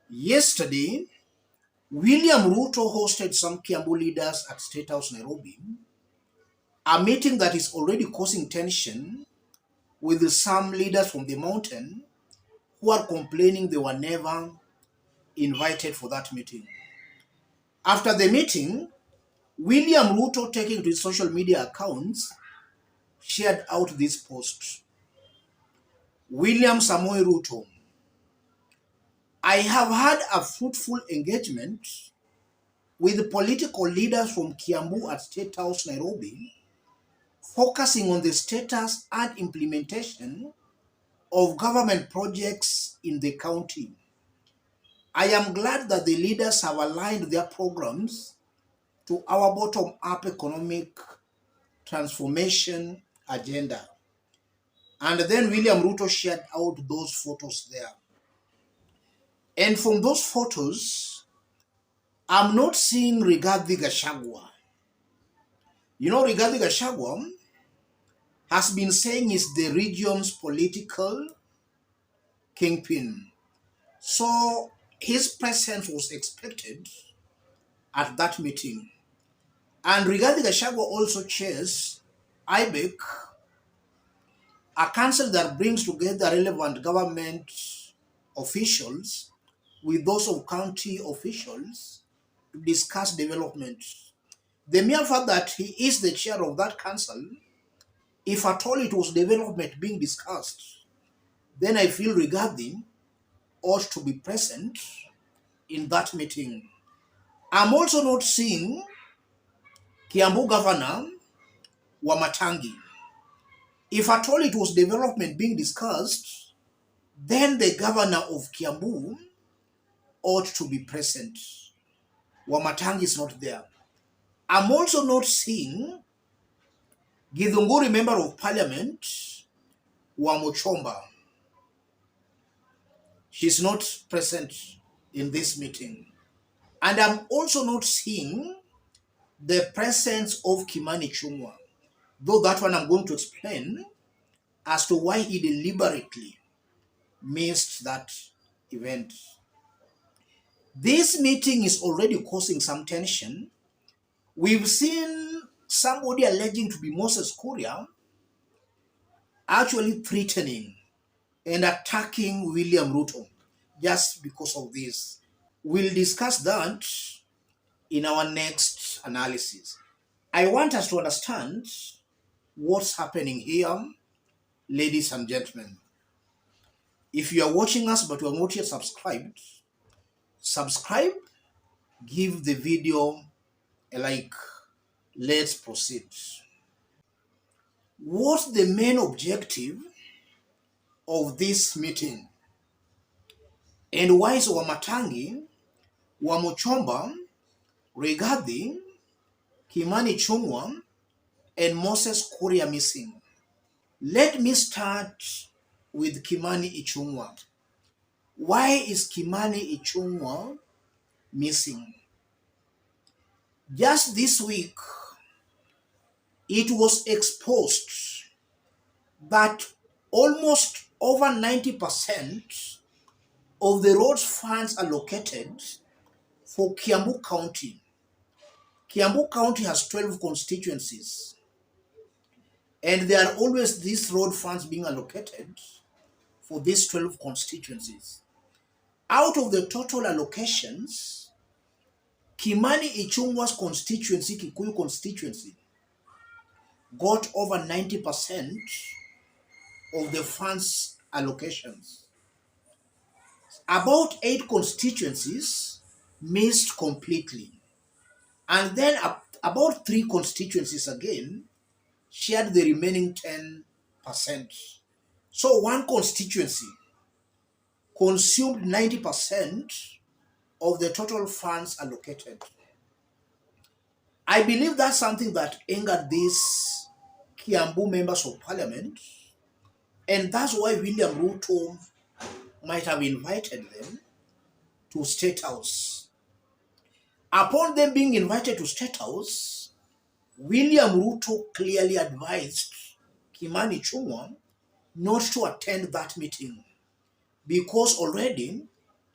Yesterday, William Ruto hosted some Kiambu leaders at State House, Nairobi, a meeting that is already causing tension with some leaders from the mountain who are complaining they were never invited for that meeting. After the meeting, William Ruto, taking to his social media accounts, shared out this post. William Samoei Ruto, I have had a fruitful engagement with political leaders from Kiambu at State House, Nairobi, focusing on the status and implementation of government projects in the county. I am glad that the leaders have aligned their programs to our bottom-up economic transformation agenda. And then William Ruto shared out those photos there. And from those photos, I'm not seeing Rigathi Gachagua. You know, Rigathi Gachagua has been saying he's the region's political kingpin. So his presence was expected at that meeting. And Rigathi Gachagua also chairs IBEC, a council that brings together relevant government officials with those of county officials to discuss development. The mere fact that he is the chair of that council, if at all it was development being discussed, then I feel Rigathi ought to be present in that meeting. I'm also not seeing Kiambu Governor Wamatangi. If at all it was development being discussed, then the governor of Kiambu ought to be present. Wamatangi is not there. I'm also not seeing Githunguri Member of Parliament Wamuchomba. She's not present in this meeting. And I'm also not seeing the presence of Kimani Ichung'wah, though that one I'm going to explain as to why he deliberately missed that event. This meeting is already causing some tension. We've seen somebody alleging to be Moses Kuria actually threatening and attacking William Ruto just because of this. We'll discuss that in our next analysis. I want us to understand what's happening here, ladies and gentlemen. If you are watching us but you are not yet subscribed, subscribe, give the video a like. Let's proceed. What's the main objective of this meeting? And why is Wamatangi, Wamuchomba, Rigathi, Kimani Ichung'wah, and Moses Kuria missing? Let me start with Kimani Ichung'wah. Why is Kimani Ichung'wah missing? Just this week, it was exposed that almost over 90% of the roads funds allocated for Kiambu County. Kiambu County has 12 constituencies, and there are always these road funds being allocated for these 12 constituencies. Out of the total allocations, Kimani Ichung'wah's constituency, Kikuyu constituency, got over 90% of the funds allocations. About 8 constituencies missed completely. And then about 3 constituencies again shared the remaining 10%. So one constituency consumed 90% of the total funds allocated. I believe that's something that angered these Kiambu members of parliament, and that's why William Ruto might have invited them to State House. Upon them being invited to State House, William Ruto clearly advised Kimani Ichung'wah not to attend that meeting because already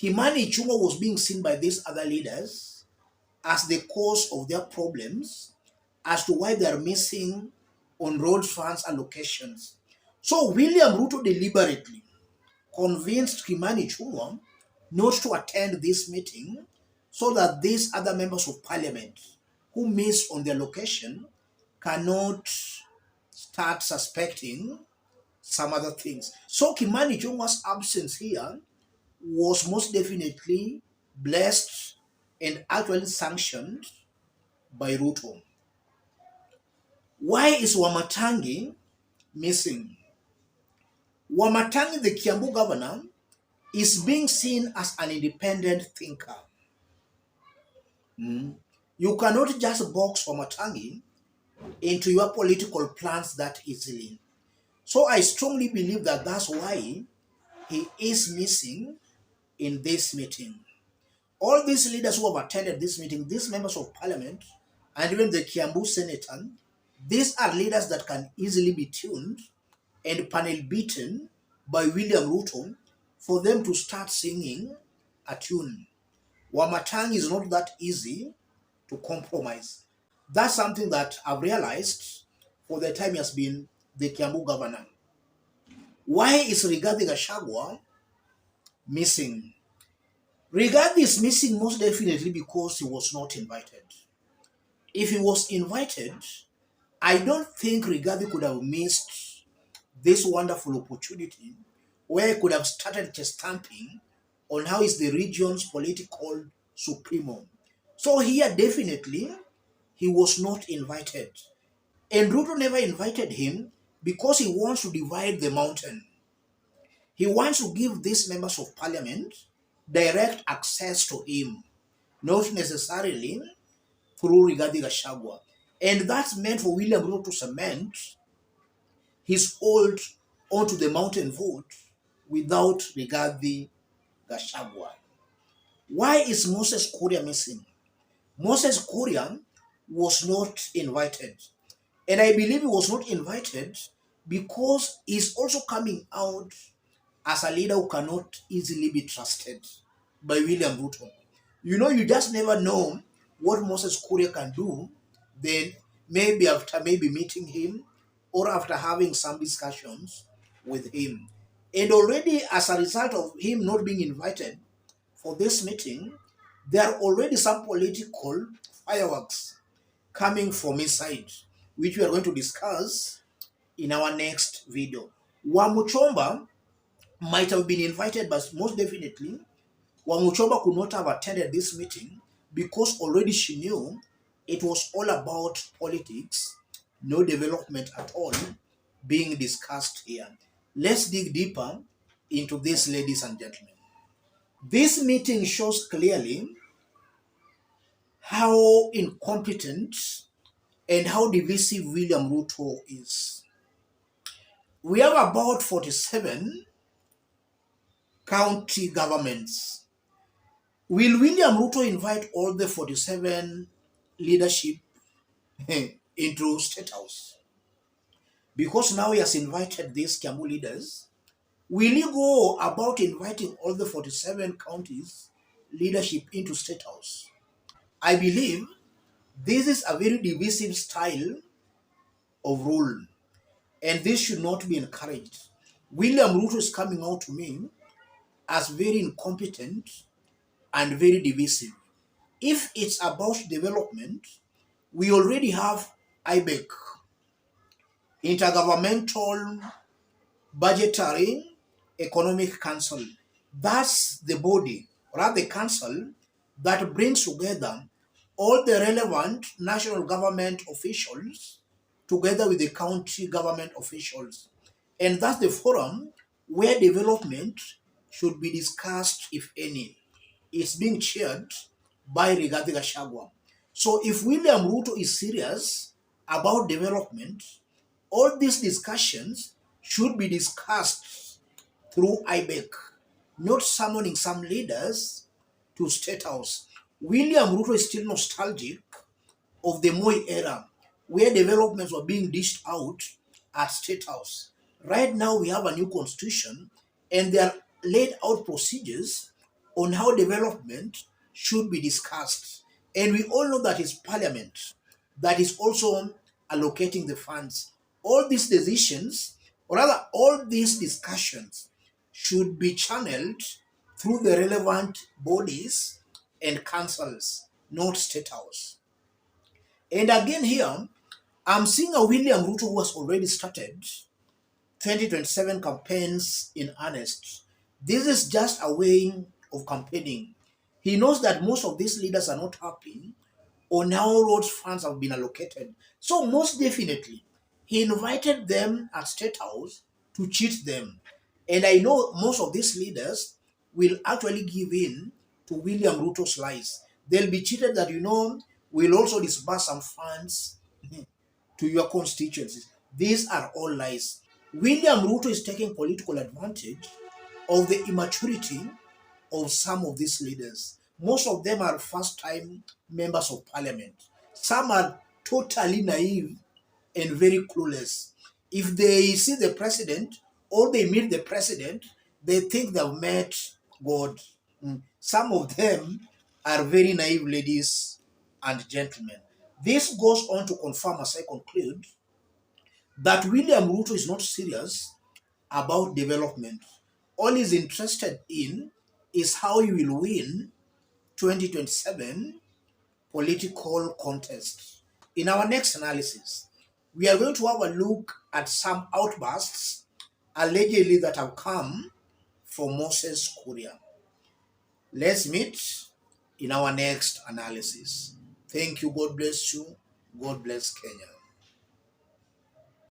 Kimani Ichung'wah was being seen by these other leaders as the cause of their problems, as to why they are missing on road funds allocations. So William Ruto deliberately convinced Kimani Ichung'wah not to attend this meeting so that these other members of parliament who missed on their location cannot start suspecting some other things. So Kimani Ichung'wah's absence here was most definitely blessed and actually sanctioned by Ruto. Why is Wamatangi missing? Wamatangi, the Kiambu governor, is being seen as an independent thinker. You cannot just box Wamatangi into your political plans that easily. So I strongly believe that that's why he is missing in this meeting. All these leaders who have attended this meeting, these members of parliament, and even the Kiambu senator, these are leaders that can easily be tuned and panel beaten by William Ruto for them to start singing a tune. Wamatang is not that easy to compromise. That's something that I've realized for the time he has been the Kiambu governor. Why is Rigathi Gachagua missing? Rigathi is missing most definitely because he was not invited. If he was invited, I don't think Rigathi could have missed this wonderful opportunity where he could have started just stamping on how is the region's political supremo. So here definitely he was not invited. And Ruto never invited him because he wants to divide the mountain. He wants to give these members of parliament direct access to him, not necessarily through Rigathi Gachagua. And that's meant for William Ruto to cement his hold onto the mountain vote without Rigathi Gachagua. Why is Moses Kuria missing? Moses Kuria was not invited. And I believe he was not invited because he's also coming out as a leader who cannot easily be trusted by William Ruto. You know, you just never know what Moses Kuria can do. Then maybe after meeting him or after having some discussions with him. And already as a result of him not being invited for this meeting, there are already some political fireworks coming from his side, which we are going to discuss in our next video. Wamuchomba might have been invited, but most definitely Wamuchomba could not have attended this meeting because already she knew it was all about politics, no development at all being discussed here. Let's dig deeper into this, ladies and gentlemen. This meeting shows clearly how incompetent and how divisive William Ruto is. We have about 47 county governments. Will William Ruto invite all the 47 leadership into State House? Because now he has invited these Kiambu leaders, will he go about inviting all the 47 counties leadership into State House? I believe this is a very divisive style of rule, and this should not be encouraged. William Ruto is coming out to me as very incompetent and very divisive. If it's about development, we already have IBEC, Intergovernmental Budgetary Economic Council. That's the body, or rather the council, that brings together all the relevant national government officials together with the county government officials. And that's the forum where development should be discussed, if any. It's being chaired by Rigathi Gachagua. So if William Ruto is serious about development, all these discussions should be discussed through IBEC, not summoning some leaders to State House. William Ruto is still nostalgic of the Moi era, where developments were being dished out at State House. Right now, we have a new constitution, and there are laid out procedures on how development should be discussed. And we all know that it's Parliament that is also allocating the funds. All these decisions, or rather, all these discussions, should be channeled through the relevant bodies and councils, not State House. And again, here, I'm seeing a William Ruto who has already started 2027 campaigns in earnest. This is just a way of campaigning. He knows that most of these leaders are not happy on how roads funds have been allocated. So most definitely, he invited them at State House to cheat them. And I know most of these leaders will actually give in to William Ruto's lies. They'll be cheated that, we'll also disburse some funds to your constituencies. These are all lies. William Ruto is taking political advantage of the immaturity of some of these leaders. Most of them are first time members of parliament. Some are totally naive and very clueless. If they see the president or they meet the president, they think they've met God. Some of them are very naive ladies and gentlemen. This goes on to confirm, as I conclude, that William Ruto is not serious about development. All he's interested in is how he will win 2027 political contest. In our next analysis, we are going to have a look at some outbursts allegedly that have come from Moses Kuria. Let's meet in our next analysis. Thank you. God bless you. God bless Kenya.